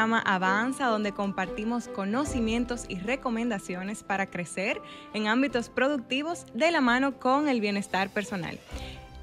programa Avanza, donde compartimos conocimientos y recomendaciones para crecer en ámbitos productivos de la mano con el bienestar personal.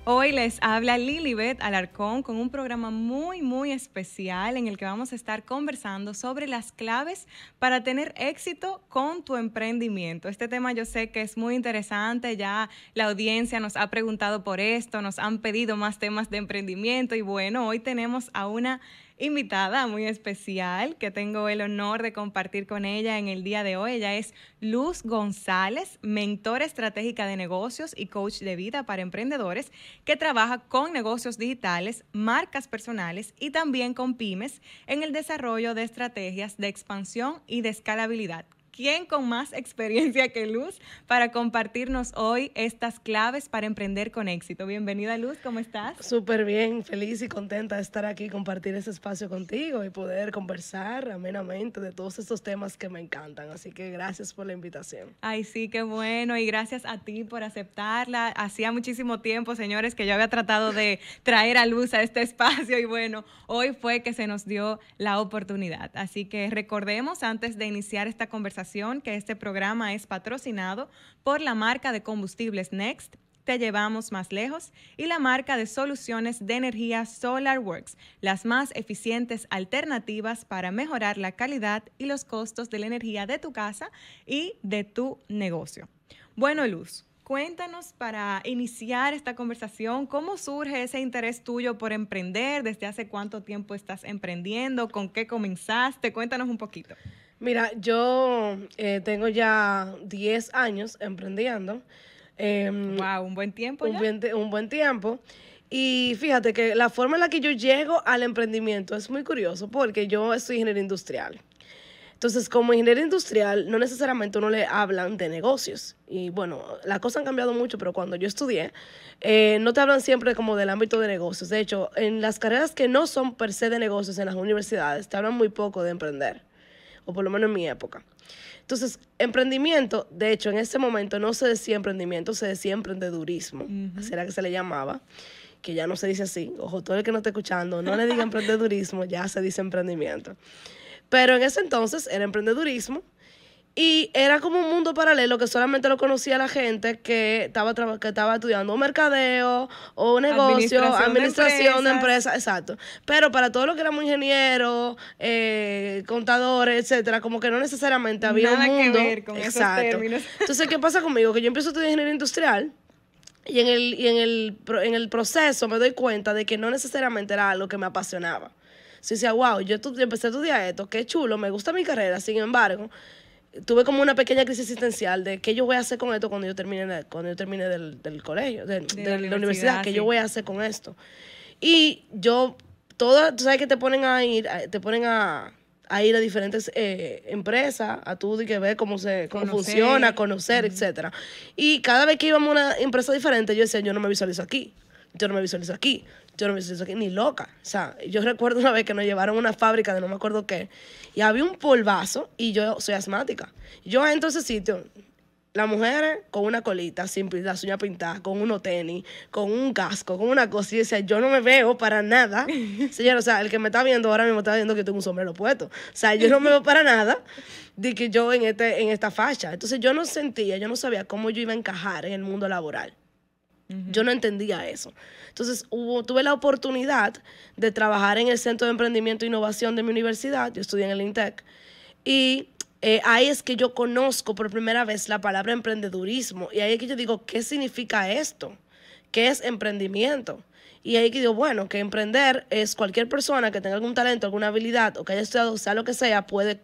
Hoy les habla Lilibet Alarcón con un programa muy especial en el que vamos a estar conversando sobre las claves para tener éxito con tu emprendimiento. Este tema yo sé que es muy interesante, ya la audiencia nos ha preguntado por esto, nos han pedido más temas de emprendimiento y bueno, hoy tenemos a una invitada muy especial que tengo el honor de compartir con ella en el día de hoy. Ella es Luz González, mentora estratégica de negocios y coach de vida para emprendedores que trabaja con negocios digitales, marcas personales y también con pymes en el desarrollo de estrategias de expansión y de escalabilidad. ¿Quién con más experiencia que Luz para compartirnos hoy estas claves para emprender con éxito? Bienvenida, Luz, ¿cómo estás? Súper bien, feliz y contenta de estar aquí, compartir ese espacio contigo y poder conversar amenamente de todos estos temas que me encantan. Así que gracias por la invitación. Ay, sí, qué bueno. Y gracias a ti por aceptarla. Hacía muchísimo tiempo, señores, que yo había tratado de traer a Luz a este espacio y bueno, hoy fue que se nos dio la oportunidad. Así que recordemos, antes de iniciar esta conversación, que este programa es patrocinado por la marca de combustibles Next, Te Llevamos Más Lejos, y la marca de soluciones de energía SolarWorks, las más eficientes alternativas para mejorar la calidad y los costos de la energía de tu casa y de tu negocio. Bueno, Luz, cuéntanos para iniciar esta conversación, ¿cómo surge ese interés tuyo por emprender? ¿Desde hace cuánto tiempo estás emprendiendo? ¿Con qué comenzaste? Cuéntanos un poquito. Mira, yo tengo ya 10 años emprendiendo. Wow, un buen tiempo ya. Un buen tiempo. Y fíjate que la forma en la que yo llego al emprendimiento es muy curioso porque yo soy ingeniero industrial. Entonces, como ingeniero industrial, no necesariamente uno le hablan de negocios. Y bueno, las cosas han cambiado mucho, pero cuando yo estudié, no te hablan siempre como del ámbito de negocios. De hecho, en las carreras que no son per se de negocios en las universidades, te hablan muy poco de emprender, o por lo menos en mi época. Entonces, emprendimiento, de hecho, en ese momento no se decía emprendimiento, se decía emprendedurismo. Así era que se le llamaba, que ya no se dice así. Ojo, todo el que no esté escuchando, no le diga emprendedurismo, ya se dice emprendimiento. Pero en ese entonces era emprendedurismo y era como un mundo paralelo que solamente lo conocía la gente que estaba estudiando mercadeo o negocio, administración de empresas, exacto. Pero para todo lo que éramos ingenieros, contadores, etcétera, como que no necesariamente había nada un mundo. que ver con esos términos. Entonces, ¿qué pasa conmigo? Que yo empiezo a estudiar ingeniería industrial. Y en el proceso me doy cuenta de que no necesariamente era algo que me apasionaba. Sí, decía, wow, yo empecé a estudiar esto, qué chulo, me gusta mi carrera. Sin embargo, tuve como una pequeña crisis existencial de qué yo voy a hacer con esto cuando yo termine del colegio, de la universidad, qué yo voy a hacer con esto. Y yo, tú sabes que te ponen a ir a diferentes empresas, a tú y que ver cómo funciona, conocer, etcétera. Y cada vez que íbamos a una empresa diferente, yo decía, yo no me visualizo aquí, yo no me visualizo aquí, yo no me visualizo aquí, ni loca. O sea, yo recuerdo una vez que nos llevaron a una fábrica de no me acuerdo qué, y había un polvazo, y yo soy asmática. Yo entro a ese sitio, las mujeres con una colita, sin las uñas pintadas, con unos tenis, con un casco, con una cosa, y decía, yo no me veo para nada. Señora, o sea, el que me está viendo ahora mismo está viendo que tengo un sombrero puesto. O sea, yo no me veo para nada de que yo en esta facha. Entonces yo no sabía cómo yo iba a encajar en el mundo laboral. Yo no entendía eso. Entonces tuve la oportunidad de trabajar en el Centro de Emprendimiento e Innovación de mi universidad. Yo estudié en el INTEC. Y ahí es que yo conozco por primera vez la palabra emprendedurismo. Y ahí es que yo digo, ¿qué significa esto? ¿Qué es emprendimiento? Y ahí que digo, bueno, que emprender es cualquier persona que tenga algún talento, alguna habilidad o que haya estudiado, sea lo que sea, puede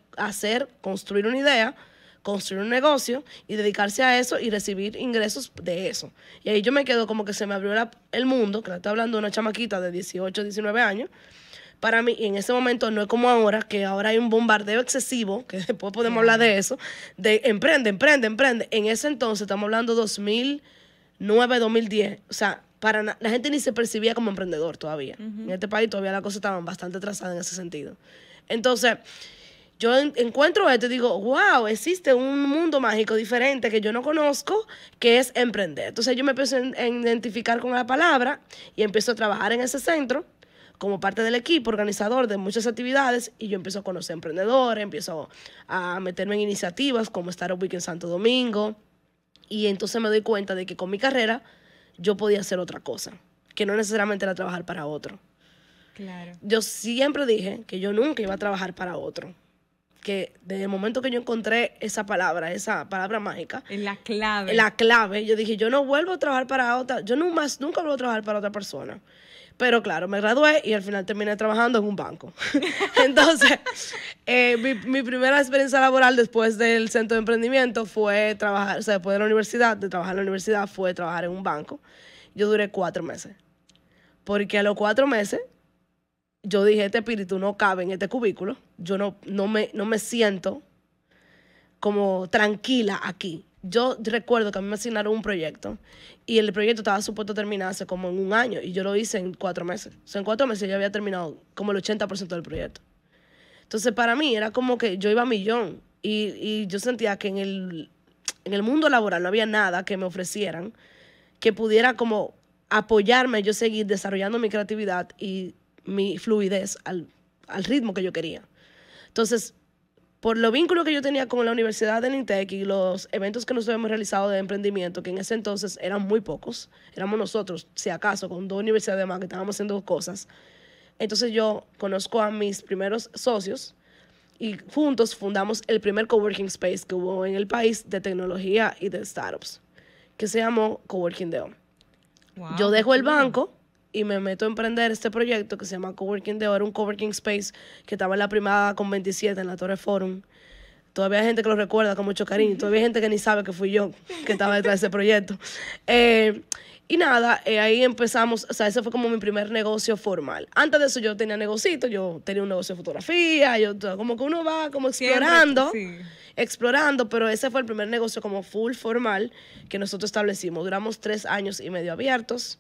construir una idea, construir un negocio y dedicarse a eso y recibir ingresos de eso. Y ahí yo me quedo como que se me abrió el mundo, que le estoy hablando de una chamaquita de 18, 19 años. Para mí, y en ese momento no es como ahora, que ahora hay un bombardeo excesivo, que después podemos hablar de eso, de emprende. En ese entonces, estamos hablando 2009, 2010, o sea, la gente ni se percibía como emprendedor todavía. En este país todavía las cosas estaban bastante atrasadas en ese sentido. Entonces, yo encuentro esto y digo, wow, existe un mundo mágico diferente que yo no conozco, que es emprender. Entonces yo me empiezo a identificar con la palabra y empiezo a trabajar en ese centro como parte del equipo organizador de muchas actividades y yo empiezo a conocer emprendedores, empiezo a meterme en iniciativas como Startup Week en Santo Domingo y entonces me doy cuenta de que con mi carrera yo podía hacer otra cosa, que no necesariamente era trabajar para otro. Claro. Yo siempre dije que yo nunca iba a trabajar para otro. Que desde el momento que yo encontré esa palabra mágica, La clave, yo dije, yo no vuelvo a trabajar para otra, yo nunca vuelvo a trabajar para otra persona. Pero claro, me gradué y al final terminé trabajando en un banco. Entonces, mi primera experiencia laboral después del centro de emprendimiento fue trabajar, o sea, después de trabajar en la universidad, fue trabajar en un banco. Yo duré 4 meses. Porque a los 4 meses, yo dije, este espíritu no cabe en este cubículo. Yo no me siento como tranquila aquí. Yo recuerdo que a mí me asignaron un proyecto y el proyecto estaba supuesto a terminarse como en un año y yo lo hice en 4 meses. O sea, en 4 meses yo había terminado como el 80% del proyecto. Entonces, para mí era como que yo iba a millón y yo sentía que en el mundo laboral no había nada que me ofrecieran que pudiera como apoyarme, yo seguir desarrollando mi creatividad y mi fluidez al ritmo que yo quería. Entonces, por los vínculos que yo tenía con la Universidad de Nintec y los eventos que nosotros hemos realizado de emprendimiento, que en ese entonces eran muy pocos, éramos nosotros, si acaso, con 2 universidades más que estábamos haciendo cosas. Entonces yo conozco a mis primeros socios y juntos fundamos el primer coworking space que hubo en el país de tecnología y de startups, que se llamó Coworking Deo. wow, Yo dejo el banco y me meto a emprender este proyecto que se llama Coworking Deo. Era un coworking space que estaba en la Primada con 27 en la Torre Forum. Todavía hay gente que lo recuerda con mucho cariño. Todavía hay gente que ni sabe que fui yo que estaba detrás de ese proyecto. Y nada, ahí empezamos, o sea, ese fue como mi primer negocio formal. Antes de eso yo tenía negocios, yo tenía un negocio de fotografía, como que uno va como explorando, siempre, sí. explorando, pero ese fue el primer negocio como full formal que nosotros establecimos. Duramos 3 años y medio abiertos.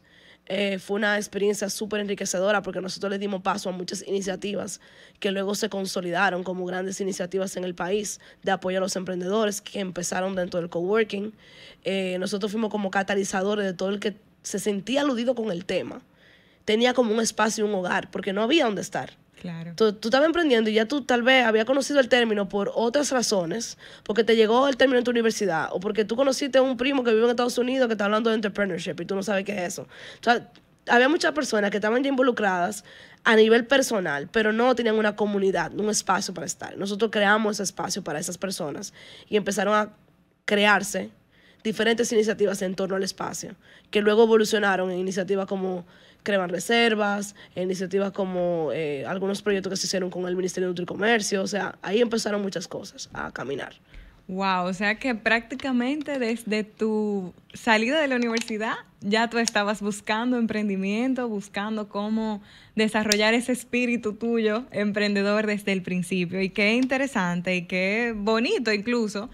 Fue una experiencia súper enriquecedora porque nosotros le dimos paso a muchas iniciativas que luego se consolidaron como grandes iniciativas en el país de apoyo a los emprendedores que empezaron dentro del coworking. Nosotros fuimos como catalizadores de todo el que se sentía aludido con el tema. Tenía como un espacio, un hogar, porque no había dónde estar. Claro. Tú estabas emprendiendo y ya tú tal vez habías conocido el término por otras razones, porque te llegó el término en tu universidad o porque tú conociste a un primo que vive en Estados Unidos que está hablando de entrepreneurship y tú no sabes qué es eso. O sea, había muchas personas que estaban ya involucradas a nivel personal, pero no tenían una comunidad, un espacio para estar. Nosotros creamos ese espacio para esas personas y empezaron a crearse diferentes iniciativas en torno al espacio, que luego evolucionaron en iniciativas como Crean Reservas, en iniciativas como algunos proyectos que se hicieron con el Ministerio de Industria y Comercio. O sea, ahí empezaron muchas cosas a caminar. Wow, o sea que prácticamente desde tu salida de la universidad ya tú estabas buscando emprendimiento, buscando cómo desarrollar ese espíritu tuyo emprendedor desde el principio. Y qué interesante y qué bonito incluso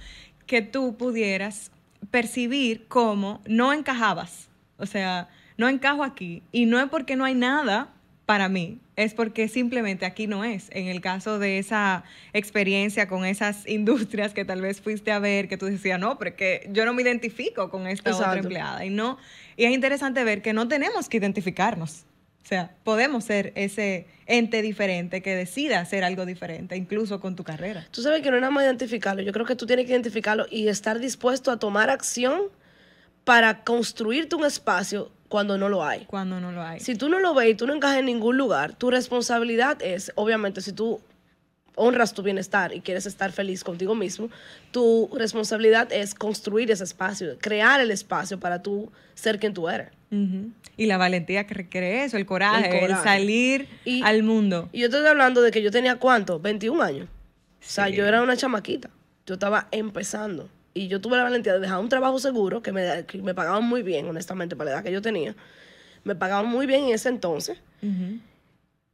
que tú pudieras percibir cómo no encajabas. O sea, no encajo aquí. Y no es porque no hay nada para mí, es porque simplemente aquí no es. En el caso de esa experiencia con esas industrias que tal vez fuiste a ver, que tú decías, no, pero que yo no me identifico con esta Exacto. otra empleada. Y es interesante ver que no tenemos que identificarnos. O sea, podemos ser ese ente diferente que decida hacer algo diferente, incluso con tu carrera. Tú sabes que no es nada más identificarlo. Yo creo que tú tienes que identificarlo y estar dispuesto a tomar acción para construirte un espacio cuando no lo hay. Cuando no lo hay. Si tú no lo ves y tú no encajas en ningún lugar, tu responsabilidad es, obviamente, si tú honras tu bienestar y quieres estar feliz contigo mismo, tu responsabilidad es construir ese espacio, crear el espacio para tú ser quien tú eres. Uh-huh. Y la valentía que requiere eso, el coraje. El salir al mundo. Y yo estoy hablando de que yo tenía, ¿cuánto? 21 años. Sí. O sea, yo era una chamaquita. Yo estaba empezando. Y yo tuve la valentía de dejar un trabajo seguro, que me pagaban muy bien, honestamente, para la edad que yo tenía. Me pagaban muy bien en ese entonces. Uh-huh.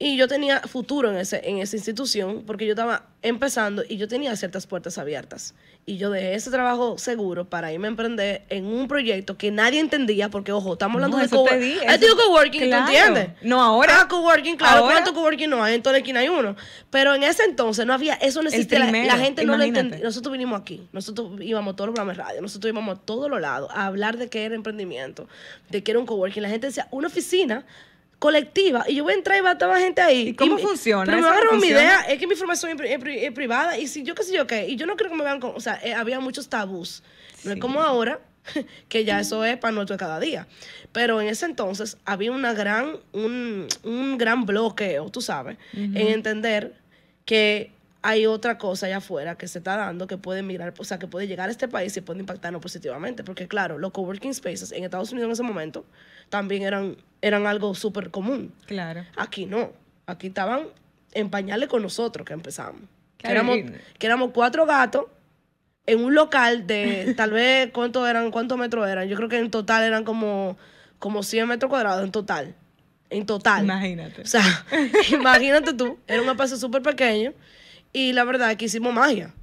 Y yo tenía futuro en esa institución porque yo estaba empezando y yo tenía ciertas puertas abiertas. Y yo dejé ese trabajo seguro para irme a emprender en un proyecto que nadie entendía porque, ojo, estamos hablando de coworking. Coworking, claro. ¿tú entiendes? No, ahora. Coworking, claro. ¿Ahora? ¿Cuánto coworking no hay? En toda la esquina hay uno. Pero en ese entonces no había, eso no existía. La gente no lo entendía. Nosotros vinimos aquí. Nosotros íbamos a todos los programas de radio. Nosotros íbamos a todos los lados a hablar de qué era emprendimiento, de qué era un coworking. La gente decía, una oficina colectiva y yo voy a entrar y va a estar gente ahí. ¿Y cómo funciona? Pero me ¿Eso agarro mi funciona? idea, es que mi información es privada y si yo qué sé yo qué, y yo no creo que me vean como, o sea, había muchos tabús. No es Sí. como ahora, que ya eso es para nuestro cada día. Pero en ese entonces había un gran bloqueo, tú sabes, en entender que hay otra cosa allá afuera que se está dando que puede migrar, o sea, que puede llegar a este país y puede impactarnos positivamente. Porque, claro, los coworking spaces en Estados Unidos en ese momento también eran algo súper común. Claro. Aquí no. Aquí estaban en pañales con nosotros que empezamos. Claro, Que éramos 4 gatos en un local de tal vez, ¿cuántos metros eran? Yo creo que en total eran como 100 metros cuadrados en total. En total. Imagínate. O sea, imagínate tú, era un espacio súper pequeño y la verdad es que hicimos magia.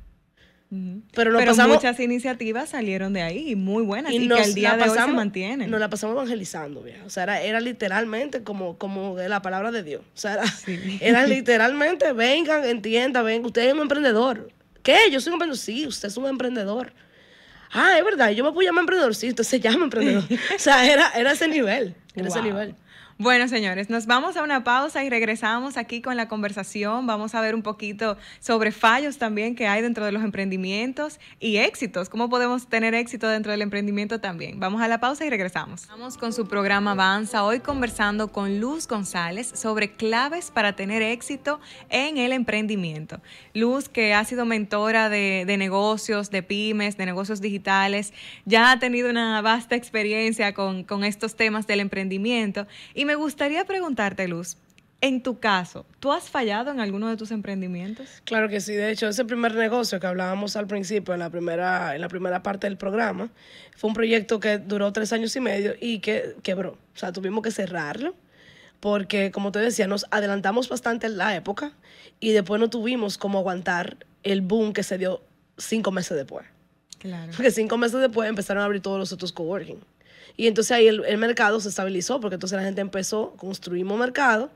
Ujú. Pero nos Pero pasamos muchas iniciativas salieron de ahí, muy buenas, y que nos al día la de hoy se pasamos- mantienen. Nos la pasamos evangelizando, vieja. O sea, era literalmente como la palabra de Dios. O sea, Sí. era literalmente, vengan, entiendan, vengan, usted es un emprendedor. ¿Qué? Yo soy un emprendedor. Sí, usted es un emprendedor. Ah, es verdad, yo me puedo llamar emprendedor. Sí, usted se llama emprendedor. O sea, era ese nivel. Era ese Wow. nivel. Bueno, señores, nos vamos a una pausa y regresamos aquí con la conversación. Vamos a ver un poquito sobre fallos también que hay dentro de los emprendimientos y éxitos. ¿Cómo podemos tener éxito dentro del emprendimiento también? Vamos a la pausa y regresamos. Vamos con su programa Avanza, hoy conversando con Luz González sobre claves para tener éxito en el emprendimiento. Luz, que ha sido mentora de negocios, de pymes, de negocios digitales, ya ha tenido una vasta experiencia con estos temas del emprendimiento. Y me gustaría preguntarte, Luz, en tu caso, ¿tú has fallado en alguno de tus emprendimientos? Claro que sí. De hecho, ese primer negocio que hablábamos al principio, en la primera parte del programa, fue un proyecto que duró 3 años y medio y que quebró. O sea, tuvimos que cerrarlo porque, como te decía, nos adelantamos bastante en la época y después no tuvimos cómo aguantar el boom que se dio 5 meses después. Claro. Porque 5 meses después empezaron a abrir todos los otros coworking. Y entonces ahí el mercado se estabilizó, porque entonces la gente empezó, construimos mercado,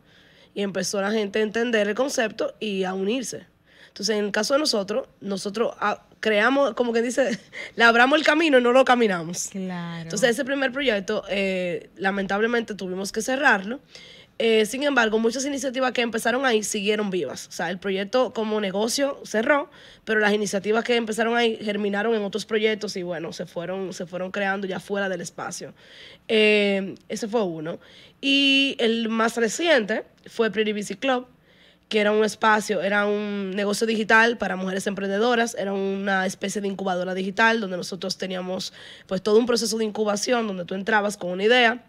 y empezó la gente a entender el concepto y a unirse. Entonces, en el caso de nosotros creamos, como que dice, labramos el camino y no lo caminamos. Claro. Entonces, ese primer proyecto, lamentablemente, tuvimos que cerrarlo. Sin embargo, muchas iniciativas que empezaron ahí siguieron vivas. O sea, el proyecto como negocio cerró, pero las iniciativas que empezaron ahí germinaron en otros proyectos y bueno, se fueron creando ya fuera del espacio. Ese fue uno. Y el más reciente fue Pretty Busy Club, que era un espacio, era un negocio digital para mujeres emprendedoras, era una especie de incubadora digital donde nosotros teníamos pues todo un proceso de incubación donde tú entrabas con una idea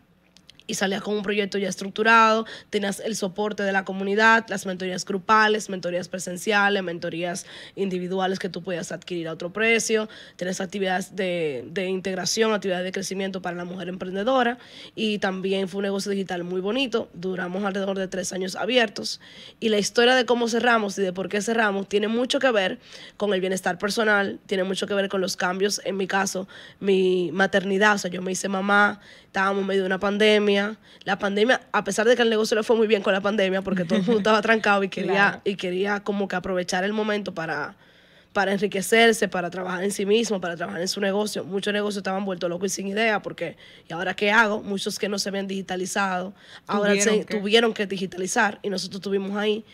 y salías con un proyecto ya estructurado, tenías el soporte de la comunidad, las mentorías grupales, mentorías presenciales, mentorías individuales que tú podías adquirir a otro precio, tenías actividades de integración, actividades de crecimiento para la mujer emprendedora y también fue un negocio digital muy bonito, duramos alrededor de 3 años abiertos y la historia de cómo cerramos y de por qué cerramos tiene mucho que ver con el bienestar personal, tiene mucho que ver con los cambios, en mi caso, mi maternidad, o sea, yo me hice mamá, estábamos en medio de una pandemia. La pandemia, a pesar de que el negocio le fue muy bien con la pandemia, porque todo el mundo estaba trancado y Claro. quería como que aprovechar el momento para enriquecerse, para trabajar en sí mismo, para trabajar en su negocio. Muchos negocios estaban vueltos locos y sin idea, porque ¿y ahora qué hago? Muchos que no se habían digitalizado, ahora tuvieron que digitalizar y nosotros estuvimos ahí.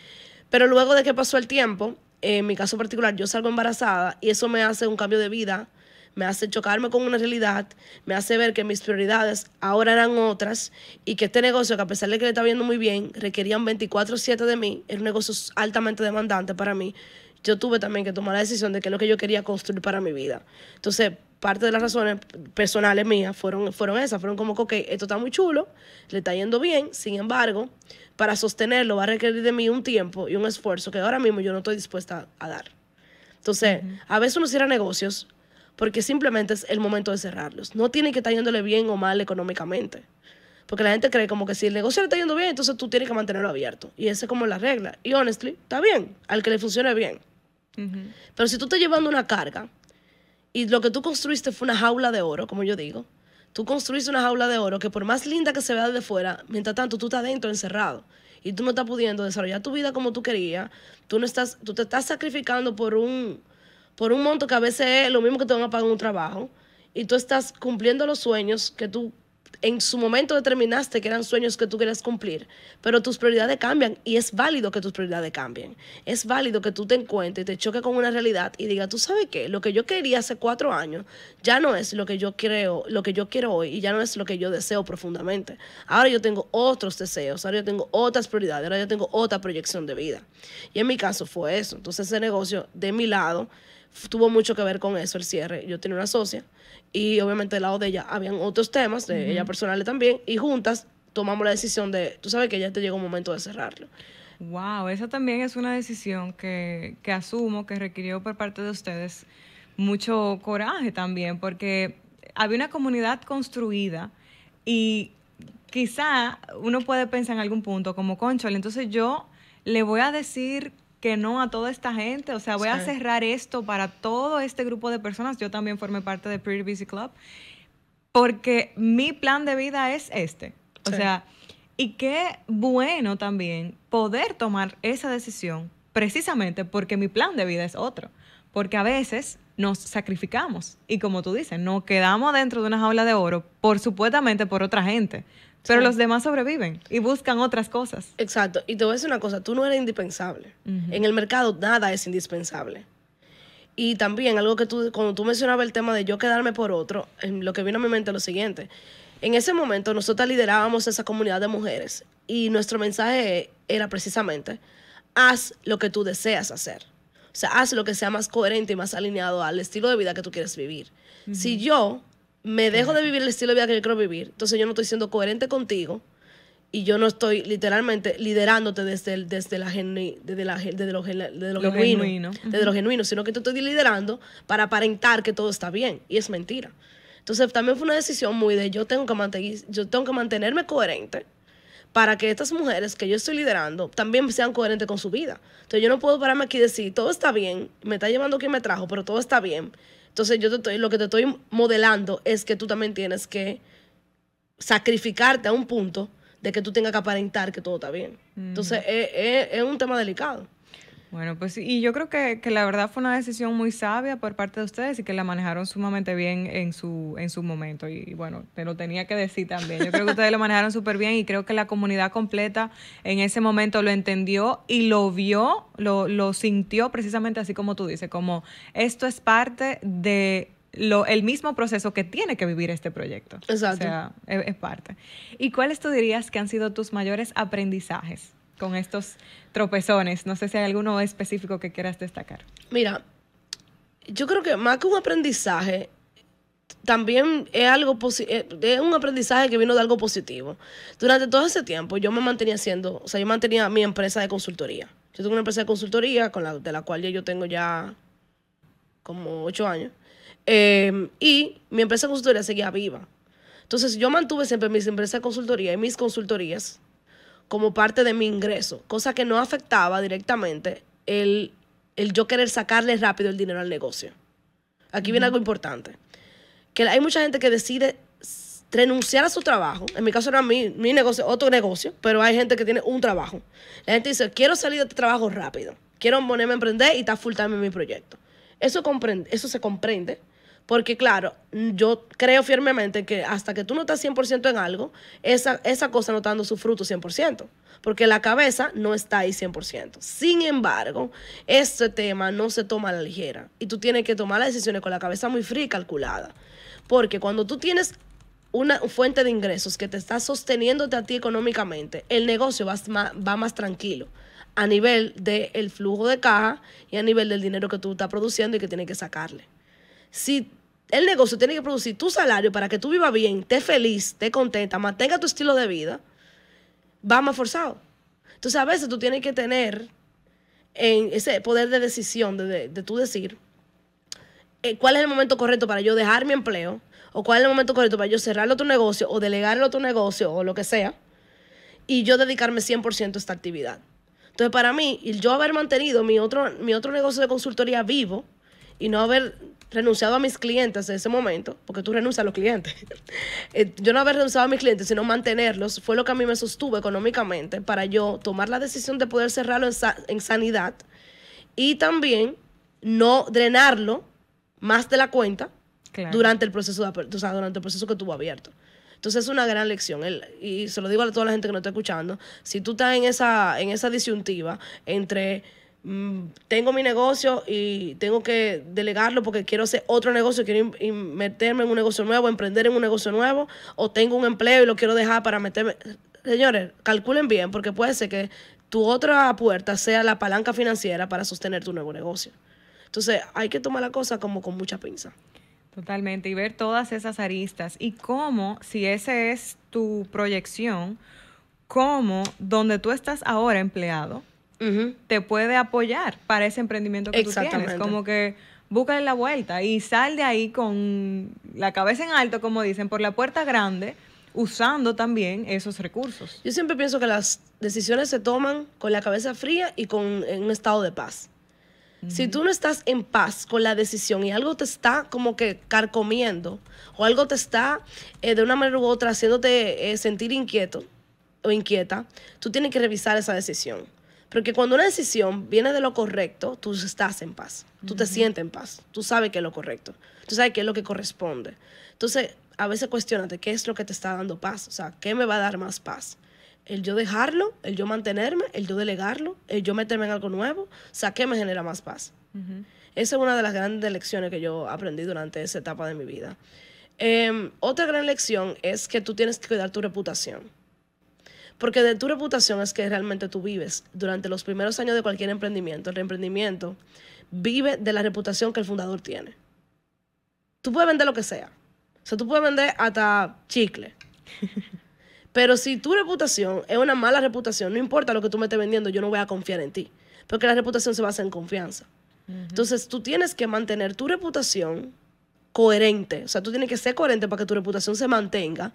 Pero luego de que pasó el tiempo, en mi caso particular, yo salgo embarazada y eso me hace un cambio de vida, me hace chocarme con una realidad, me hace ver que mis prioridades ahora eran otras y que este negocio, que a pesar de que le está viendo muy bien, requerían 24/7 de mí, era un negocio altamente demandante para mí. Yo tuve también que tomar la decisión de qué es lo que yo quería construir para mi vida. Entonces, parte de las razones personales mías fueron esas, fueron como que, esto está muy chulo, le está yendo bien, sin embargo, para sostenerlo va a requerir de mí un tiempo y un esfuerzo que ahora mismo yo no estoy dispuesta a dar. Entonces, a veces uno cierra negocios porque simplemente es el momento de cerrarlos. No tiene que estar yéndole bien o mal económicamente. Porque la gente cree como que si el negocio le está yendo bien, entonces tú tienes que mantenerlo abierto. Y esa es como la regla. Y honestly, está bien, al que le funcione bien. Ujú. Pero si tú estás llevando una carga y lo que tú construiste fue una jaula de oro, como yo digo, tú construiste una jaula de oro que por más linda que se vea desde fuera, mientras tanto tú estás dentro encerrado y tú no estás pudiendo desarrollar tu vida como tú querías, tú te estás sacrificando por un monto que a veces es lo mismo que te van a pagar en un trabajo y tú estás cumpliendo los sueños que tú en su momento determinaste que eran sueños que tú querías cumplir, pero tus prioridades cambian y es válido que tus prioridades cambien. Es válido que tú te encuentres, te choques con una realidad y digas, ¿tú sabes qué? Lo que yo quería hace 4 años ya no es lo que yo creo, lo que yo quiero hoy y ya no es lo que yo deseo profundamente. Ahora yo tengo otros deseos, ahora yo tengo otras prioridades, ahora yo tengo otra proyección de vida. Y en mi caso fue eso. Entonces ese negocio de mi lado tuvo mucho que ver con eso, el cierre. Yo tenía una socia y obviamente del lado de ella habían otros temas, de ella personales también, y juntas tomamos la decisión de, tú sabes que ya te llegó un momento de cerrarlo. Wow, esa también es una decisión que asumo que requirió por parte de ustedes mucho coraje también, porque había una comunidad construida y quizá uno puede pensar en algún punto como, cónchale, entonces yo le voy a decir que no a toda esta gente, o sea, voy a cerrar esto para todo este grupo de personas. Yo también formé parte de Pretty Busy Club, porque mi plan de vida es este. O sea, y qué bueno también poder tomar esa decisión precisamente porque mi plan de vida es otro. Porque a veces nos sacrificamos y como tú dices, nos quedamos dentro de una jaula de oro supuestamente por otra gente. Pero los demás sobreviven y buscan otras cosas. Exacto. Y te voy a decir una cosa, tú no eres indispensable. En el mercado nada es indispensable. Y también algo que cuando tú mencionabas el tema de yo quedarme por otro, lo que vino a mi mente es lo siguiente. En ese momento nosotros liderábamos esa comunidad de mujeres y nuestro mensaje era precisamente, haz lo que tú deseas hacer. O sea, haz lo que sea más coherente y más alineado al estilo de vida que tú quieres vivir. Si yo me dejo de vivir el estilo de vida que yo quiero vivir, entonces yo no estoy siendo coherente contigo y yo no estoy literalmente liderándote desde lo genuino, sino que te estoy liderando para aparentar que todo está bien y es mentira. Entonces también fue una decisión muy de yo tengo que mantenerme coherente para que estas mujeres que yo estoy liderando también sean coherentes con su vida. Entonces yo no puedo pararme aquí y decir todo está bien, me está llevando quien me trajo, pero todo está bien. Entonces lo que te estoy modelando es que tú también tienes que sacrificarte a un punto de que tú tengas que aparentar que todo está bien. Entonces es un tema delicado. Bueno, pues y yo creo que la verdad fue una decisión muy sabia por parte de ustedes y que la manejaron sumamente bien en su momento. Y bueno, te lo tenía que decir también. Yo creo que ustedes lo manejaron súper bien y creo que la comunidad completa en ese momento lo entendió y lo vio, lo sintió precisamente así como tú dices, como esto es parte de el mismo proceso que tiene que vivir este proyecto. Exacto. O sea, es parte. ¿Y cuáles tú dirías que han sido tus mayores aprendizajes con estos tropezones? No sé si hay alguno específico que quieras destacar. Mira, yo creo que más que un aprendizaje, también es un aprendizaje que vino de algo positivo. Durante todo ese tiempo yo me mantenía yo mantenía mi empresa de consultoría. Yo tengo una empresa de consultoría de la cual yo tengo ya como 8 años. Y mi empresa de consultoría seguía viva. Entonces yo mantuve siempre mis empresas de consultoría y mis consultorías como parte de mi ingreso, cosa que no afectaba directamente el yo querer sacarle rápido el dinero al negocio. Aquí viene algo importante, que hay mucha gente que decide renunciar a su trabajo. En mi caso era mi negocio, otro negocio, pero hay gente que tiene un trabajo. La gente dice, quiero salir de este trabajo rápido, quiero ponerme a emprender y estar full time en mi proyecto. Eso se comprende. Porque, claro, yo creo firmemente que hasta que tú no estás 100% en algo, esa cosa no está dando su fruto 100%. Porque la cabeza no está ahí 100%. Sin embargo, este tema no se toma a la ligera. Y tú tienes que tomar las decisiones con la cabeza muy fría y calculada. Porque cuando tú tienes una fuente de ingresos que te está sosteniéndote a ti económicamente, el negocio va más tranquilo a nivel del flujo de caja y a nivel del dinero que tú estás produciendo y que tienes que sacarle. Si el negocio tiene que producir tu salario para que tú vivas bien, estés feliz, estés contenta, mantenga tu estilo de vida, va más forzado. Entonces, a veces tú tienes que tener ese poder de decisión, de tú decir cuál es el momento correcto para yo dejar mi empleo, o cuál es el momento correcto para yo cerrar otro negocio, o delegar el otro negocio, o lo que sea, y yo dedicarme 100% a esta actividad. Entonces, para mí, el yo haber mantenido mi otro negocio de consultoría vivo y no haber renunciado a mis clientes en ese momento, porque tú renuncias a los clientes, yo no haber renunciado a mis clientes, sino mantenerlos, fue lo que a mí me sostuvo económicamente para yo tomar la decisión de poder cerrarlo en sanidad y también no drenarlo más de la cuenta durante el proceso durante el proceso que tuvo abierto. Entonces es una gran lección. Y se lo digo a toda la gente que nos está escuchando, si tú estás en esa disyuntiva entre tengo mi negocio y tengo que delegarlo porque quiero hacer otro negocio, quiero meterme en un negocio nuevo, emprender en un negocio nuevo, o tengo un empleo y lo quiero dejar para meterme. Señores, calculen bien, porque puede ser que tu otra puerta sea la palanca financiera para sostener tu nuevo negocio. Entonces hay que tomar la cosa como con mucha pinza. Totalmente, y ver todas esas aristas y cómo, si esa es tu proyección, cómo donde tú estás ahora empleado, te puede apoyar para ese emprendimiento que tú tienes. Como que búscale la vuelta y sal de ahí con la cabeza en alto, como dicen, por la puerta grande, usando también esos recursos. Yo siempre pienso que las decisiones se toman con la cabeza fría y en un estado de paz. Si tú no estás en paz con la decisión y algo te está como que carcomiendo o algo te está de una manera u otra haciéndote sentir inquieto o inquieta, tú tienes que revisar esa decisión. Porque cuando una decisión viene de lo correcto, tú estás en paz, tú te sientes en paz, tú sabes qué es lo correcto, tú sabes qué es lo que corresponde. Entonces, a veces cuestionate qué es lo que te está dando paz, o sea, qué me va a dar más paz. El yo dejarlo, el yo mantenerme, el yo delegarlo, el yo meterme en algo nuevo, o sea, ¿qué me genera más paz? Esa es una de las grandes lecciones que yo aprendí durante esa etapa de mi vida. Otra gran lección es que tú tienes que cuidar tu reputación. Porque de tu reputación es que realmente tú vives. Durante los primeros años de cualquier emprendimiento, el emprendimiento vive de la reputación que el fundador tiene. Tú puedes vender lo que sea. O sea, tú puedes vender hasta chicle. Pero si tu reputación es una mala reputación, no importa lo que tú me estés vendiendo, yo no voy a confiar en ti. Porque la reputación se basa en confianza. Entonces, tú tienes que mantener tu reputación coherente. O sea, tú tienes que ser coherente para que tu reputación se mantenga,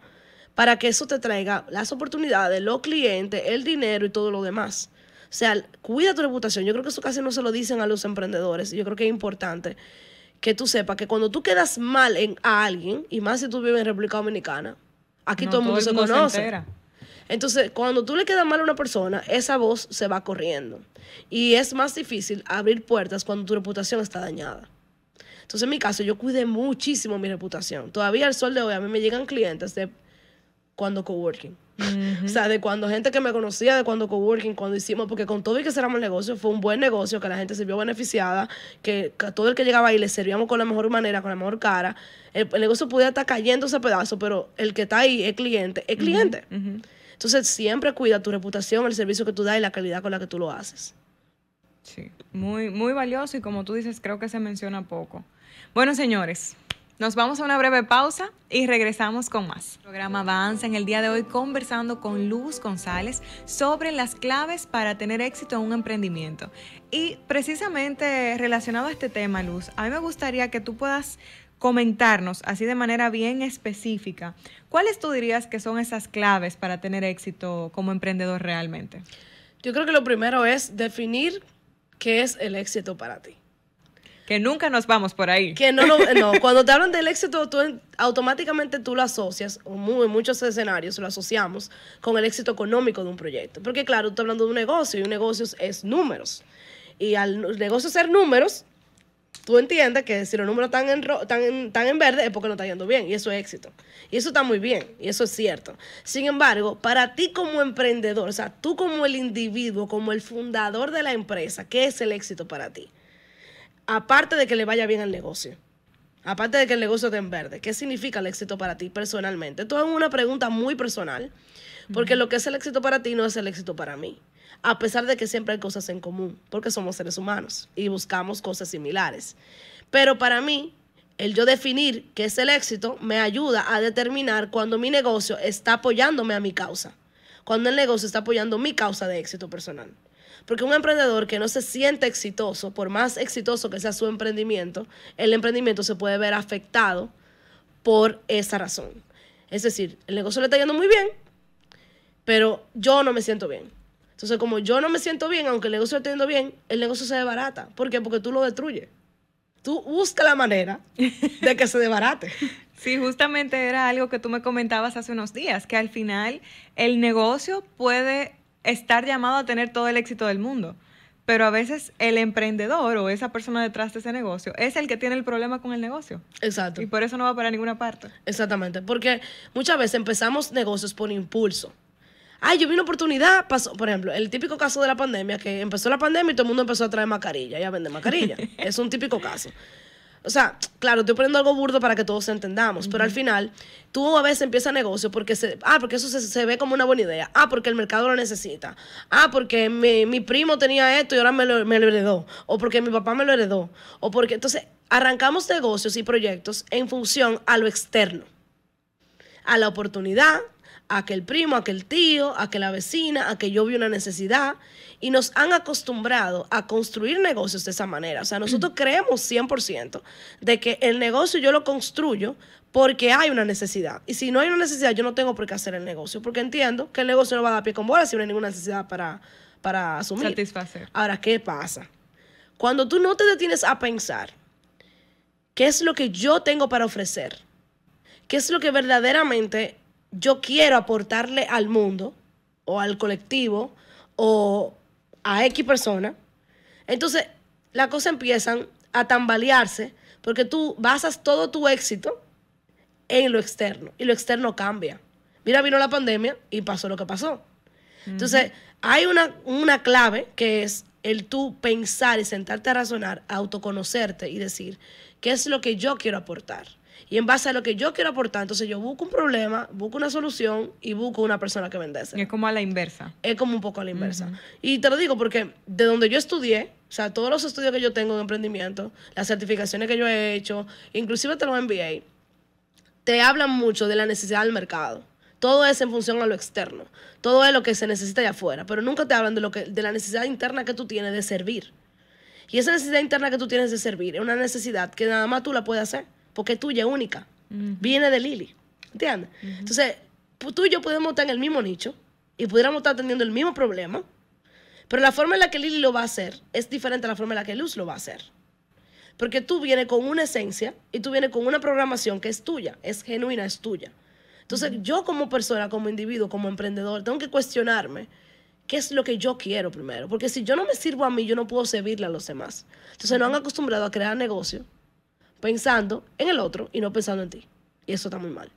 para que eso te traiga las oportunidades, los clientes, el dinero y todo lo demás. O sea, cuida tu reputación. Yo creo que eso casi no se lo dicen a los emprendedores. Yo creo que es importante que tú sepas que cuando tú quedas mal a alguien, y más si tú vives en República Dominicana, aquí todo el mundo se conoce. Entonces, cuando tú le quedas mal a una persona, esa voz se va corriendo. Y es más difícil abrir puertas cuando tu reputación está dañada. Entonces, en mi caso, yo cuidé muchísimo mi reputación. Todavía al sol de hoy a mí me llegan clientes de cuando coworking. O sea, de cuando gente que me conocía de cuando coworking, cuando hicimos, porque con todo y que cerramos el negocio, fue un buen negocio, que la gente se vio beneficiada, que a todo el que llegaba ahí le servíamos con la mejor manera, con la mejor cara. El negocio podía estar cayéndose a pedazos, pero el que está ahí es cliente, es cliente. Entonces, siempre cuida tu reputación, el servicio que tú das y la calidad con la que tú lo haces. Sí, muy, muy valioso y como tú dices, creo que se menciona poco. Bueno, señores, nos vamos a una breve pausa y regresamos con más. El programa avanza en el día de hoy conversando con Luz González sobre las claves para tener éxito en un emprendimiento. Y precisamente relacionado a este tema, Luz, a mí me gustaría que tú puedas comentarnos así de manera bien específica, ¿cuáles tú dirías que son esas claves para tener éxito como emprendedor realmente? Yo creo que lo primero es definir qué es el éxito para ti. Que nunca nos vamos por ahí. Que no, cuando te hablan del éxito, automáticamente tú lo asocias, o en muchos escenarios lo asociamos con el éxito económico de un proyecto. Porque claro, tú estás hablando de un negocio y un negocio es números. Y al negocio ser números, tú entiendes que si los números están en verde es porque no está yendo bien, y eso es éxito. Y eso está muy bien, y eso es cierto. Sin embargo, para ti como emprendedor, o sea, tú como el individuo, como el fundador de la empresa, ¿qué es el éxito para ti? Aparte de que le vaya bien al negocio, aparte de que el negocio esté en verde, ¿qué significa el éxito para ti personalmente? Esto es una pregunta muy personal, porque lo que es el éxito para ti no es el éxito para mí. A pesar de que siempre hay cosas en común, porque somos seres humanos y buscamos cosas similares. Pero para mí, el yo definir qué es el éxito me ayuda a determinar cuando mi negocio está apoyándome a mi causa, cuando el negocio está apoyando mi causa de éxito personal. Porque un emprendedor que no se siente exitoso, por más exitoso que sea su emprendimiento, el emprendimiento se puede ver afectado por esa razón. Es decir, el negocio le está yendo muy bien, pero yo no me siento bien. Entonces, como yo no me siento bien, aunque el negocio esté yendo bien, el negocio se desbarata. ¿Por qué? Porque tú lo destruyes. Tú buscas la manera de que se desbarate. Sí, justamente era algo que tú me comentabas hace unos días, que al final el negocio puede estar llamado a tener todo el éxito del mundo, pero a veces el emprendedor o esa persona detrás de ese negocio es el que tiene el problema con el negocio. Exacto. Y por eso no va para ninguna parte. Exactamente, porque muchas veces empezamos negocios por impulso. Ay, yo vi una oportunidad, pasó, por ejemplo, el típico caso de la pandemia, que empezó la pandemia y todo el mundo empezó a traer mascarilla y a vender mascarilla. Es un típico caso. O sea, claro, estoy poniendo algo burdo para que todos entendamos, pero al final tú a veces empiezas negocio porque porque eso se ve como una buena idea. Porque el mercado lo necesita. Porque mi primo tenía esto y ahora me lo heredó. O porque mi papá me lo heredó. O porque entonces arrancamos negocios y proyectos en función a lo externo, a la oportunidad, a que el primo, a que el tío, a que la vecina, a que yo vi una necesidad, y nos han acostumbrado a construir negocios de esa manera. O sea, nosotros creemos 100% de que el negocio yo lo construyo porque hay una necesidad. Y si no hay una necesidad, yo no tengo por qué hacer el negocio, porque entiendo que el negocio no va a dar pie con bola si no hay ninguna necesidad para asumir. Satisfacer. Ahora, ¿qué pasa? Cuando tú no te detienes a pensar qué es lo que yo tengo para ofrecer, qué es lo que verdaderamente yo quiero aportarle al mundo o al colectivo o a X persona, entonces las cosas empiezan a tambalearse porque tú basas todo tu éxito en lo externo y lo externo cambia. Mira, vino la pandemia y pasó lo que pasó. Entonces, hay una clave que es el tú pensar y sentarte a razonar, a autoconocerte y decir, ¿qué es lo que yo quiero aportar? Y en base a lo que yo quiero aportar, entonces yo busco un problema, busco una solución y busco una persona que vendese. Es como a la inversa. Es como un poco a la inversa. Y te lo digo porque de donde yo estudié, o sea, todos los estudios que yo tengo en emprendimiento, las certificaciones que yo he hecho, inclusive hasta los MBA, te hablan mucho de la necesidad del mercado. Todo es en función a lo externo. Todo es lo que se necesita allá afuera. Pero nunca te hablan de la necesidad interna que tú tienes de servir. Y esa necesidad interna que tú tienes de servir es una necesidad que nada más tú la puedes hacer. Porque es tuya, única. Viene de Lili. ¿Entiendes? Entonces, tú y yo podemos estar en el mismo nicho y pudiéramos estar teniendo el mismo problema, pero la forma en la que Lili lo va a hacer es diferente a la forma en la que Luz lo va a hacer. Porque tú vienes con una esencia y tú vienes con una programación que es tuya, es genuina, es tuya. Entonces, yo como persona, como individuo, como emprendedor, tengo que cuestionarme qué es lo que yo quiero primero. Porque si yo no me sirvo a mí, yo no puedo servirle a los demás. Entonces, nos han acostumbrado a crear negocios pensando en el otro y no pensando en ti. Y eso está muy mal.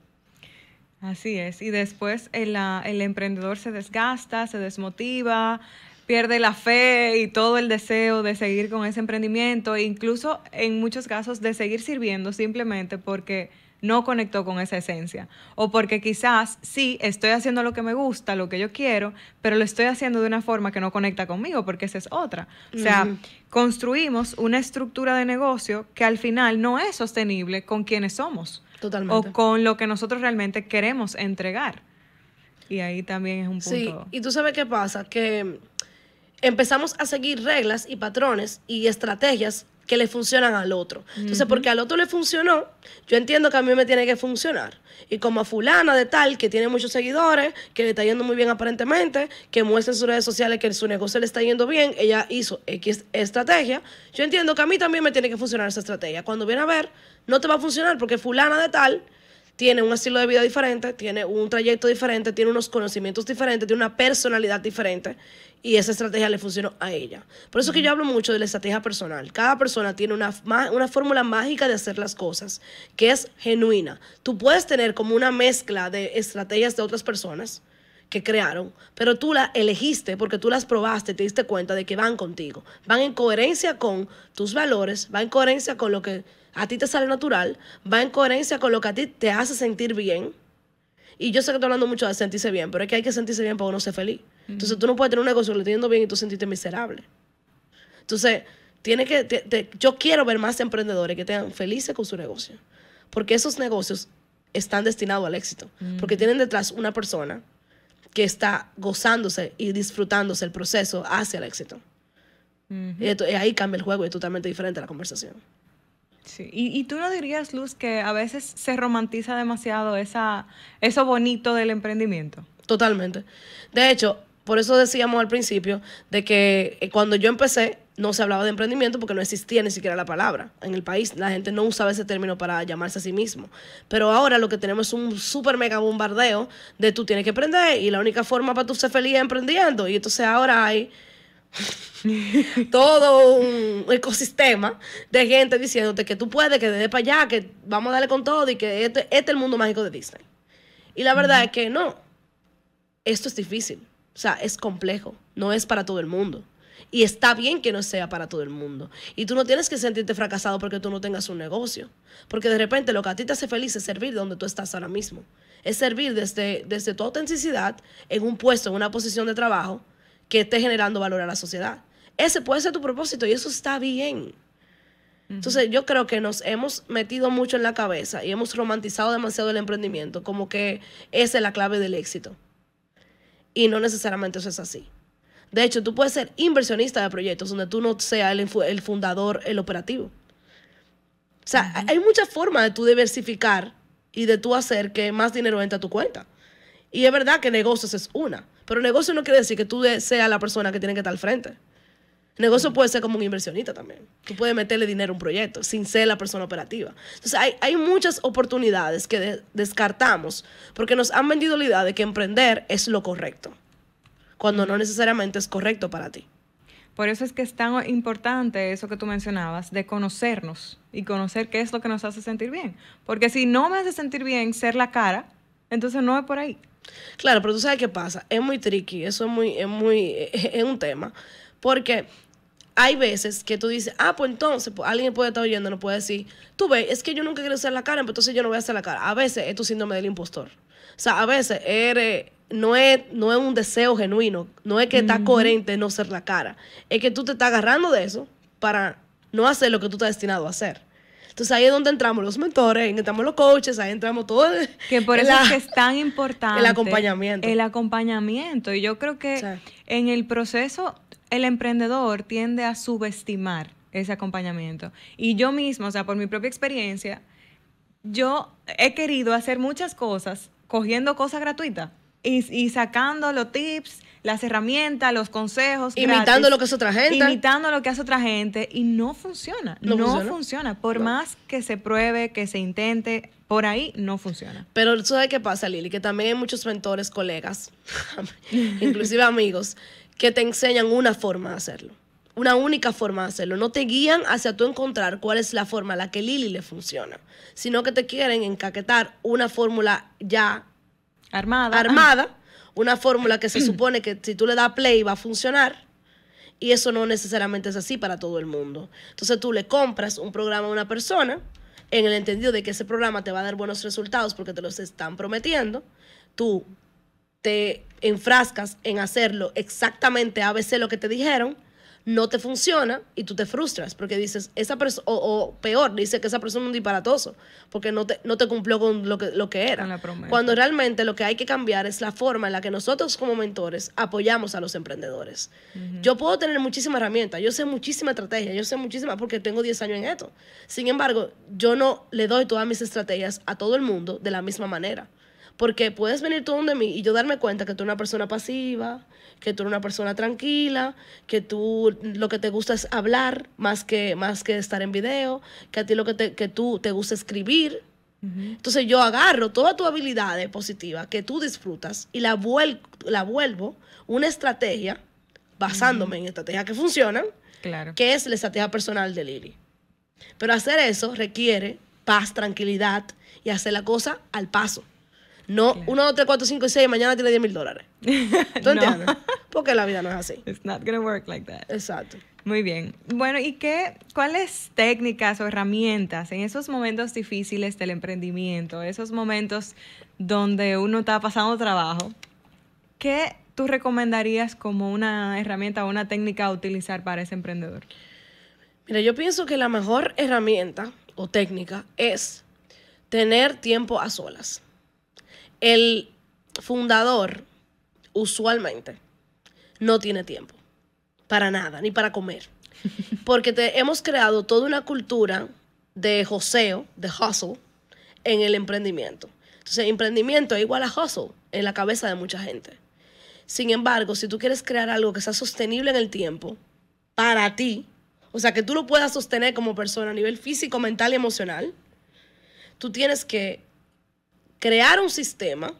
Así es. Y después el emprendedor se desgasta, se desmotiva, pierde la fe y todo el deseo de seguir con ese emprendimiento e incluso en muchos casos de seguir sirviendo simplemente porque no conectó con esa esencia. O porque quizás sí, estoy haciendo lo que me gusta, lo que yo quiero, pero lo estoy haciendo de una forma que no conecta conmigo, porque esa es otra. O sea, construimos una estructura de negocio que al final no es sostenible con quienes somos. Totalmente. O con lo que nosotros realmente queremos entregar. Y ahí también es un punto. Sí, y tú sabes qué pasa, que empezamos a seguir reglas y patrones y estrategias que le funcionan al otro. Entonces, porque al otro le funcionó, yo entiendo que a mí me tiene que funcionar. Y como a fulana de tal, que tiene muchos seguidores, que le está yendo muy bien aparentemente, que muestra en sus redes sociales que su negocio le está yendo bien, ella hizo X estrategia, yo entiendo que a mí también me tiene que funcionar esa estrategia. Cuando viene a ver, no te va a funcionar porque fulana de tal tiene un estilo de vida diferente, tiene un trayecto diferente, tiene unos conocimientos diferentes, tiene una personalidad diferente y esa estrategia le funcionó a ella. Por eso que yo hablo mucho de la estrategia personal. Cada persona tiene una fórmula mágica de hacer las cosas que es genuina. Tú puedes tener como una mezcla de estrategias de otras personas que crearon, pero tú la elegiste porque tú las probaste, te diste cuenta de que van contigo, van en coherencia con tus valores, van en coherencia con lo que a ti te sale natural, va en coherencia con lo que a ti te hace sentir bien. Y yo sé que estoy hablando mucho de sentirse bien, pero es que hay que sentirse bien para uno ser feliz. Entonces tú no puedes tener un negocio que le esté yendo bien y tú sentirte miserable. Entonces, yo quiero ver más emprendedores que estén felices con su negocio. Porque esos negocios están destinados al éxito. Porque tienen detrás una persona que está gozándose y disfrutándose el proceso hacia el éxito. Y ahí cambia el juego y es totalmente diferente la conversación. Sí. ¿Y tú no dirías, Luz, que a veces se romantiza demasiado eso bonito del emprendimiento? Totalmente. De hecho, por eso decíamos al principio de que cuando yo empecé no se hablaba de emprendimiento porque no existía ni siquiera la palabra. En el país la gente no usaba ese término para llamarse a sí mismo. Pero ahora lo que tenemos es un súper mega bombardeo de tú tienes que emprender y la única forma para tú ser feliz es emprendiendo. Y entonces ahora hay todo un ecosistema de gente diciéndote que tú puedes, que de para allá, que vamos a darle con todo y que este es el mundo mágico de Disney. Y la verdad es que no, esto es difícil, o sea, es complejo, no es para todo el mundo. Y está bien que no sea para todo el mundo. Y tú no tienes que sentirte fracasado porque tú no tengas un negocio. Porque de repente lo que a ti te hace feliz es servir donde tú estás ahora mismo. Es servir desde tu autenticidad en un puesto, en una posición de trabajo que esté generando valor a la sociedad. Ese puede ser tu propósito y eso está bien. Entonces yo creo que nos hemos metido mucho en la cabeza y hemos romantizado demasiado el emprendimiento, como que esa es la clave del éxito. Y no necesariamente eso es así. De hecho, tú puedes ser inversionista de proyectos donde tú no seas el fundador, el operativo. O sea, hay muchas formas de tú diversificar y de tú hacer que más dinero entre a tu cuenta. Y es verdad que negocios es una, pero negocio no quiere decir que tú seas la persona que tiene que estar al frente. El negocio puede ser como un inversionista también. Tú puedes meterle dinero a un proyecto sin ser la persona operativa. Entonces, hay muchas oportunidades que descartamos porque nos han vendido la idea de que emprender es lo correcto, cuando no necesariamente es correcto para ti. Por eso es que es tan importante eso que tú mencionabas, de conocernos y conocer qué es lo que nos hace sentir bien. Porque si no me hace sentir bien ser la cara, entonces no es por ahí. Claro, pero tú sabes qué pasa. Es muy tricky, eso es un tema. Porque hay veces que tú dices, pues entonces, pues, alguien puede estar oyendo, no puede decir, tú ves, es que yo nunca quiero ser la cara, entonces yo no voy a hacer la cara. A veces es tu síndrome del impostor. O sea, a veces no es un deseo genuino, no es que está coherente no ser la cara, es que tú te estás agarrando de eso para no hacer lo que tú estás destinado a hacer. Entonces ahí es donde entramos los mentores, ahí entramos los coaches, ahí entramos todo. Que por eso es que es tan importante el acompañamiento. El acompañamiento. Y yo creo que en el proceso el emprendedor tiende a subestimar ese acompañamiento. Y yo misma, o sea, por mi propia experiencia, yo he querido hacer muchas cosas cogiendo cosas gratuitas y sacando los tips, las herramientas, los consejos imitando gratis, lo que hace otra gente. Imitando lo que hace otra gente y no funciona. No funciona. Por más que se pruebe, que se intente, por ahí no funciona. Pero tú sabes qué pasa, Lili, que también hay muchos mentores, colegas, inclusive amigos, que te enseñan una forma de hacerlo. Una única forma de hacerlo. No te guían hacia tú encontrar cuál es la forma a la que Lili le funciona, sino que te quieren encaquetar una fórmula ya armada, una fórmula que se supone que si tú le das play va a funcionar, y eso no necesariamente es así para todo el mundo. Entonces tú le compras un programa a una persona en el entendido de que ese programa te va a dar buenos resultados porque te los están prometiendo. Tú te enfrascas en hacerlo exactamente ABC lo que te dijeron, no te funciona y tú te frustras porque dices, esa persona, o peor, dice que esa persona es un disparatoso porque no te cumplió con lo que era. Con la promesa. Cuando realmente lo que hay que cambiar es la forma en la que nosotros como mentores apoyamos a los emprendedores. Yo puedo tener muchísimas herramientas, yo sé muchísima estrategia, yo sé muchísima porque tengo 10 años en esto. Sin embargo, yo no le doy todas mis estrategias a todo el mundo de la misma manera. Porque puedes venir tú donde mí y yo darme cuenta que tú eres una persona pasiva, que tú eres una persona tranquila, que tú lo que te gusta es hablar más que estar en video, que a ti que tú te gusta escribir. Entonces yo agarro toda tu habilidad positiva que tú disfrutas y la vuelvo una estrategia basándome en estrategias que funcionan, que es la estrategia personal de Lili. Pero hacer eso requiere paz, tranquilidad y hacer la cosa al paso. No, 1, 2, 3, 4, 5 y 6, mañana tiene $10,000. ¿Tú entiendes? Porque la vida no es así. It's not gonna work like that. Exacto. Muy bien. Bueno, ¿y cuáles técnicas o herramientas en esos momentos difíciles del emprendimiento, esos momentos donde uno está pasando trabajo, qué tú recomendarías como una herramienta o una técnica a utilizar para ese emprendedor? Mira, yo pienso que la mejor herramienta o técnica es tener tiempo a solas. El fundador usualmente no tiene tiempo para nada, ni para comer. Porque hemos creado toda una cultura de joseo, de hustle, en el emprendimiento. Entonces, emprendimiento es igual a hustle en la cabeza de mucha gente. Sin embargo, si tú quieres crear algo que sea sostenible en el tiempo, para ti, o sea, que tú lo puedas sostener como persona a nivel físico, mental y emocional, tú tienes que crear un sistema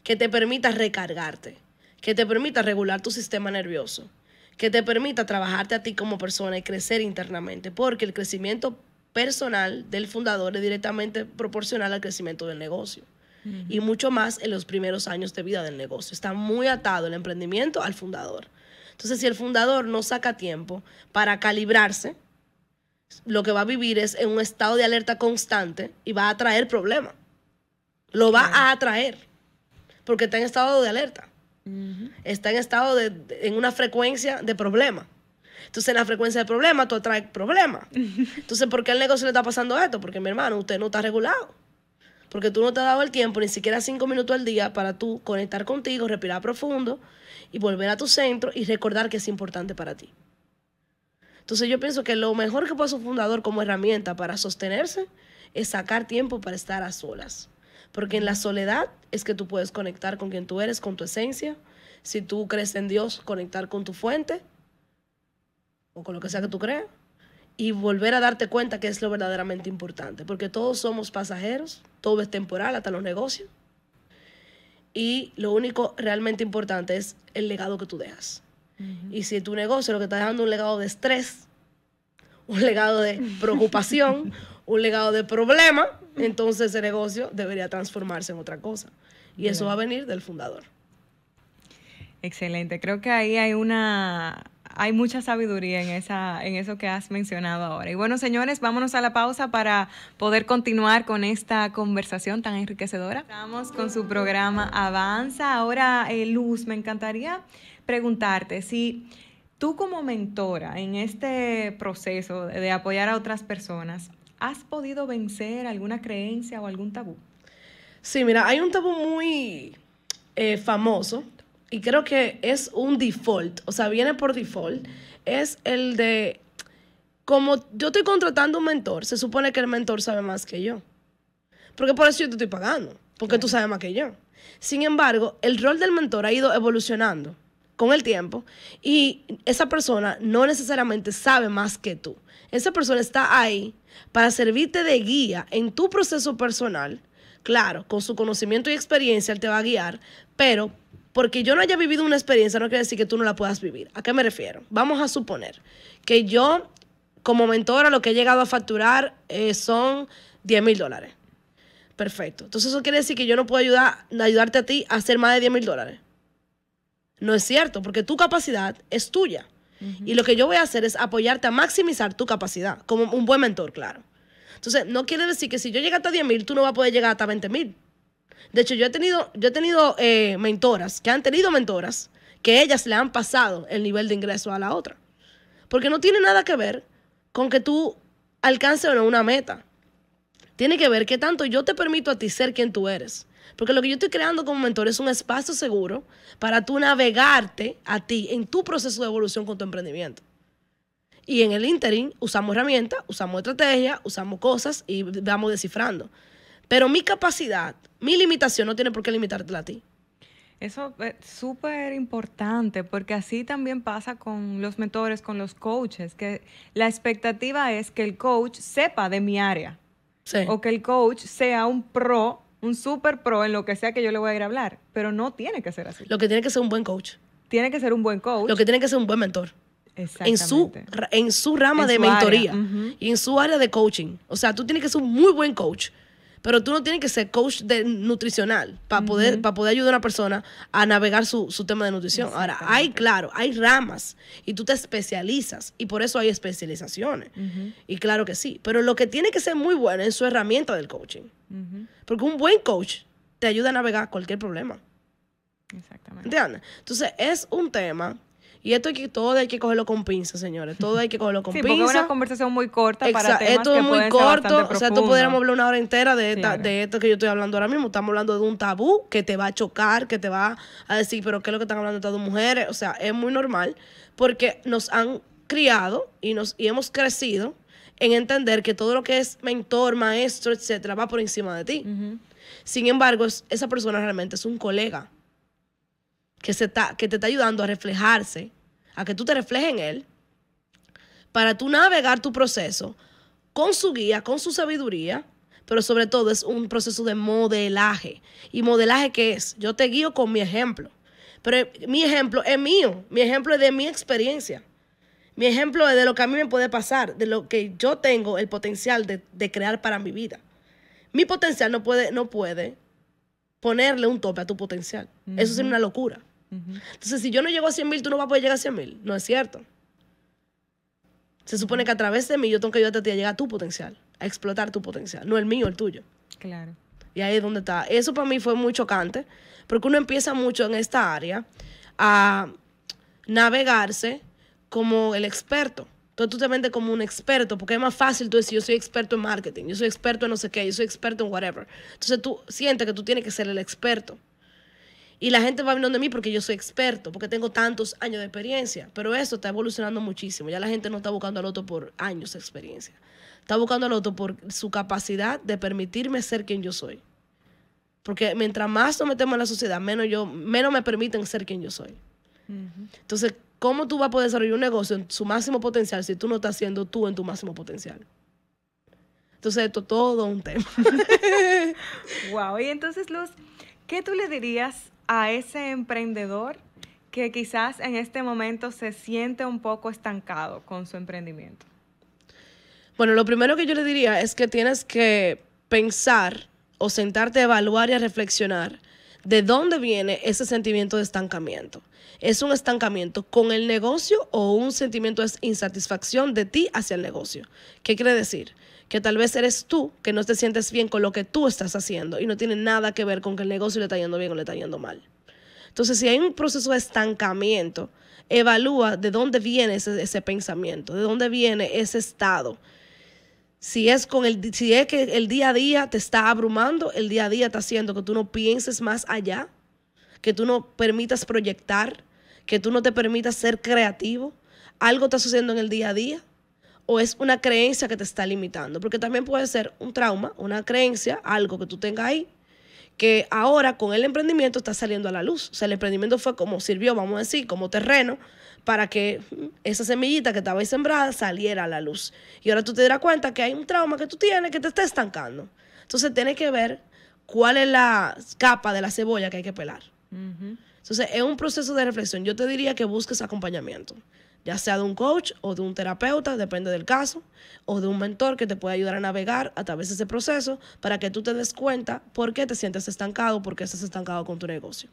que te permita recargarte, que te permita regular tu sistema nervioso, que te permita trabajarte a ti como persona y crecer internamente, porque el crecimiento personal del fundador es directamente proporcional al crecimiento del negocio. Y mucho más en los primeros años de vida del negocio. Está muy atado el emprendimiento al fundador. Entonces, si el fundador no saca tiempo para calibrarse, lo que va a vivir es en un estado de alerta constante y va a atraer problemas. Lo va a atraer porque está en estado de alerta. Está en estado en una frecuencia de problema. Entonces, en la frecuencia de problema, tú atraes problemas. Entonces, ¿por qué al negocio le está pasando esto? Porque, mi hermano, usted no está regulado. Porque tú no te has dado el tiempo, ni siquiera 5 minutos al día, para tú conectar contigo, respirar profundo y volver a tu centro y recordar que es importante para ti. Entonces yo pienso que lo mejor que puede hacer un fundador como herramienta para sostenerse es sacar tiempo para estar a solas. Porque en la soledad es que tú puedes conectar con quien tú eres, con tu esencia. Si tú crees en Dios, conectar con tu fuente o con lo que sea que tú creas. Y volver a darte cuenta que es lo verdaderamente importante. Porque todos somos pasajeros, todo es temporal, hasta los negocios. Y lo único realmente importante es el legado que tú dejas. Y si tu negocio lo que está dejando es un legado de estrés, un legado de preocupación, un legado de problema, entonces ese negocio debería transformarse en otra cosa. Y eso va a venir del fundador. Excelente. Creo que ahí hay mucha sabiduría en eso que has mencionado ahora. Y bueno, señores, vámonos a la pausa para poder continuar con esta conversación tan enriquecedora. Estamos con su programa Avanza. Ahora, Luz, me encantaría preguntarte si tú como mentora en este proceso de apoyar a otras personas, ¿has podido vencer alguna creencia o algún tabú? Sí, mira, hay un tabú muy famoso y creo que es un default, o sea, viene por default, es el de, como yo estoy contratando un mentor, se supone que el mentor sabe más que yo. Porque por eso yo te estoy pagando, porque tú sabes más que yo. Sin embargo, el rol del mentor ha ido evolucionando con el tiempo y esa persona no necesariamente sabe más que tú. Esa persona está ahí para servirte de guía en tu proceso personal. Claro, con su conocimiento y experiencia él te va a guiar, pero porque yo no haya vivido una experiencia no quiere decir que tú no la puedas vivir. ¿A qué me refiero? Vamos a suponer que yo, como mentora, lo que he llegado a facturar son $10,000. Perfecto. Entonces eso quiere decir que yo no puedo ayudarte a ti a hacer más de $10,000. No es cierto, porque tu capacidad es tuya. Y lo que yo voy a hacer es apoyarte a maximizar tu capacidad, como un buen mentor, claro. Entonces, no quiere decir que si yo llego hasta 10,000, tú no vas a poder llegar hasta 20,000. De hecho, yo he tenido mentoras que han tenido mentoras que ellas le han pasado el nivel de ingreso a la otra. Porque no tiene nada que ver con que tú alcances o no una meta. Tiene que ver qué tanto yo te permito a ti ser quien tú eres. Porque lo que yo estoy creando como mentor es un espacio seguro para tú navegarte a ti en tu proceso de evolución con tu emprendimiento. Y en el ínterin usamos herramientas, usamos estrategias, usamos cosas y vamos descifrando. Pero mi capacidad, mi limitación no tiene por qué limitártela a ti. Eso es súper importante porque así también pasa con los mentores, con los coaches, que la expectativa es que el coach sepa de mi área. Sí. O que el coach sea un pro, un super pro en lo que sea que yo le voy a ir a hablar, pero no tiene que ser así. Lo que tiene que ser un buen coach. Tiene que ser un buen coach. Lo que tiene que ser un buen mentor. Exactamente. En su rama de mentoría y en su área de coaching. O sea, tú tienes que ser un muy buen coach, pero tú no tienes que ser coach nutricional para poder ayudar a una persona a navegar su tema de nutrición. Ahora, hay ramas y tú te especializas y por eso hay especializaciones. Y claro que sí, pero lo que tiene que ser muy bueno es su herramienta del coaching. Porque un buen coach te ayuda a navegar cualquier problema. Exactamente. ¿Entiendes? Entonces, es un tema. Y todo hay que cogerlo con pinzas, señores. Todo hay que cogerlo con pinzas. Sí, porque es una conversación muy corta para temas esto que es muy pueden corto. ser bastante profundos. O sea, tú podríamos hablar una hora entera de esto que yo estoy hablando ahora mismo. Estamos hablando de un tabú que te va a chocar, que te va a decir, pero ¿qué es lo que están hablando estas dos mujeres? O sea, es muy normal porque nos han criado y hemos crecido en entender que todo lo que es mentor, maestro, etcétera, va por encima de ti. Sin embargo, esa persona realmente es un colega que te está ayudando a reflejarse, a que tú te reflejes en él, para tú navegar tu proceso con su guía, con su sabiduría, pero sobre todo es un proceso de modelaje. ¿Y modelaje qué es? Yo te guío con mi ejemplo, Pero mi ejemplo es mío, mi ejemplo es de mi experiencia. Mi ejemplo es de lo que a mí me puede pasar, de lo que yo tengo el potencial de crear para mi vida. Mi potencial no puede ponerle un tope a tu potencial. Eso sería una locura. Entonces, si yo no llego a 100,000, tú no vas a poder llegar a 100,000. No es cierto. Se supone que a través de mí yo tengo que ayudarte a ti a llegar a tu potencial, a explotar tu potencial, no el mío, el tuyo. Claro. Y ahí es donde está. Eso para mí fue muy chocante, porque uno empieza mucho en esta área a navegarse como el experto. Entonces tú te vendes como un experto, porque es más fácil tú decir, yo soy experto en marketing, yo soy experto en no sé qué, yo soy experto en whatever. Entonces tú sientes que tú tienes que ser el experto. Y la gente va viniendo de mí porque yo soy experto, porque tengo tantos años de experiencia. Pero eso está evolucionando muchísimo. Ya la gente no está buscando al otro por años de experiencia. Está buscando al otro por su capacidad de permitirme ser quien yo soy. Porque mientras más nos metemos en la sociedad, menos me permiten ser quien yo soy. Entonces, ¿cómo tú vas a poder desarrollar un negocio en su máximo potencial si tú no estás siendo tú en tu máximo potencial? Entonces, esto es todo un tema. Wow. Y entonces, Luz, ¿qué tú le dirías a ese emprendedor que quizás en este momento se siente un poco estancado con su emprendimiento? Bueno, lo primero que yo le diría es que tienes que pensar o sentarte a evaluar y a reflexionar de dónde viene ese sentimiento de estancamiento. ¿Es un estancamiento con el negocio o un sentimiento de insatisfacción de ti hacia el negocio? ¿Qué quiere decir? Que tal vez eres tú que no te sientes bien con lo que tú estás haciendo y no tiene nada que ver con que el negocio le está yendo bien o le está yendo mal. Entonces, si hay un proceso de estancamiento, evalúa de dónde viene ese pensamiento, de dónde viene ese estado. Si es que el día a día te está abrumando, el día a día está haciendo que tú no pienses más allá, que tú no permitas proyectar, que tú no te permitas ser creativo, algo está sucediendo en el día a día, o es una creencia que te está limitando, porque también puede ser un trauma, una creencia, algo que tú tengas ahí, que ahora con el emprendimiento está saliendo a la luz. O sea, el emprendimiento fue como sirvió, vamos a decir, como terreno para que esa semillita que estaba ahí sembrada saliera a la luz. Y ahora tú te darás cuenta que hay un trauma que tú tienes que te está estancando. Entonces tienes que ver cuál es la capa de la cebolla que hay que pelar. Entonces es un proceso de reflexión. Yo te diría que busques acompañamiento, ya sea de un coach o de un terapeuta, depende del caso, o de un mentor que te pueda ayudar a navegar a través de ese proceso para que tú te des cuenta por qué te sientes estancado, por qué estás estancado con tu negocio.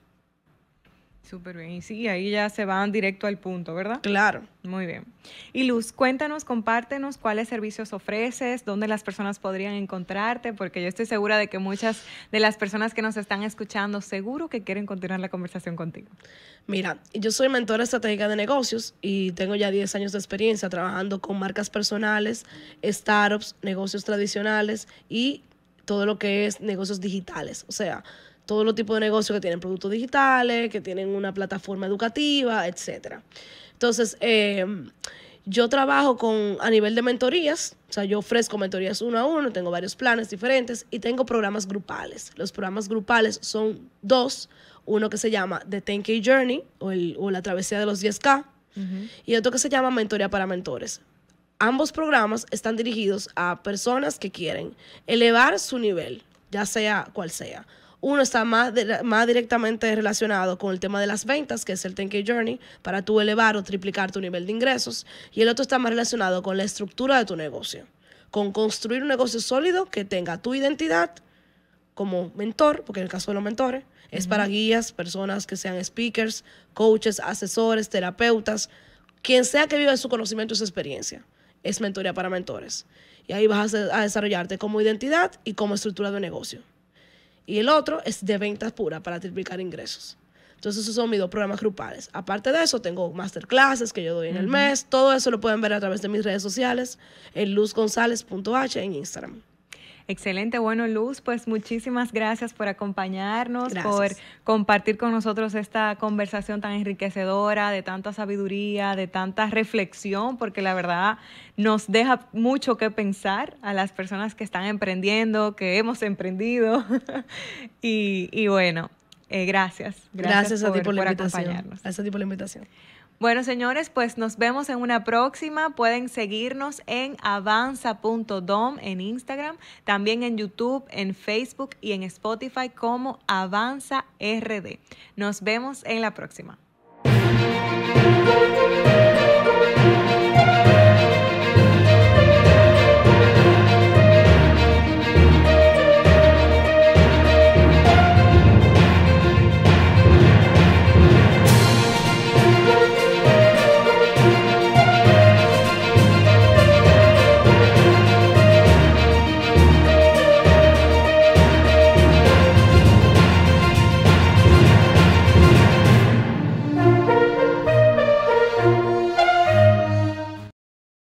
Súper bien. Y sí, ahí ya se van directo al punto, ¿verdad? Claro. Muy bien. Y Luz, cuéntanos, compártenos cuáles servicios ofreces, dónde las personas podrían encontrarte, porque yo estoy segura de que muchas de las personas que nos están escuchando seguro que quieren continuar la conversación contigo. Mira, yo soy mentora estratégica de negocios y tengo ya 10 años de experiencia trabajando con marcas personales, startups, negocios tradicionales y todo lo que es negocios digitales. O sea, todos los tipos de negocios que tienen productos digitales, que tienen una plataforma educativa, etcétera. Entonces, yo trabajo a nivel de mentorías, o sea, yo ofrezco mentorías 1 a 1, tengo varios planes diferentes y tengo programas grupales. Los programas grupales son 2, uno que se llama The 10K Journey o la travesía de los 10K y otro que se llama Mentoría para Mentores. Ambos programas están dirigidos a personas que quieren elevar su nivel, ya sea cual sea. Uno está más directamente relacionado con el tema de las ventas, que es el 10K Journey, para tú elevar o triplicar tu nivel de ingresos. Y el otro está más relacionado con la estructura de tu negocio, con construir un negocio sólido que tenga tu identidad como mentor, porque en el caso de los mentores, es para guías, personas que sean speakers, coaches, asesores, terapeutas, quien sea que viva su conocimiento y su experiencia. Es mentoría para mentores. Y ahí vas a desarrollarte como identidad y como estructura de negocio. Y el otro es de ventas puras para triplicar ingresos. Entonces, esos son mis 2 programas grupales. Aparte de eso, tengo masterclasses que yo doy en el mes. Todo eso lo pueden ver a través de mis redes sociales, en luzgonzalez.h en Instagram. Excelente. Bueno, Luz, pues muchísimas gracias por acompañarnos, Gracias. por compartir con nosotros esta conversación tan enriquecedora, de tanta sabiduría, de tanta reflexión, porque la verdad nos deja mucho que pensar a las personas que están emprendiendo, que hemos emprendido. y bueno, Gracias a ti por la invitación. acompañarnos. Gracias a ti por la invitación. Bueno, señores, pues nos vemos en una próxima. Pueden seguirnos en avanza.dom en Instagram, también en YouTube, en Facebook y en Spotify como Avanza RD. Nos vemos en la próxima.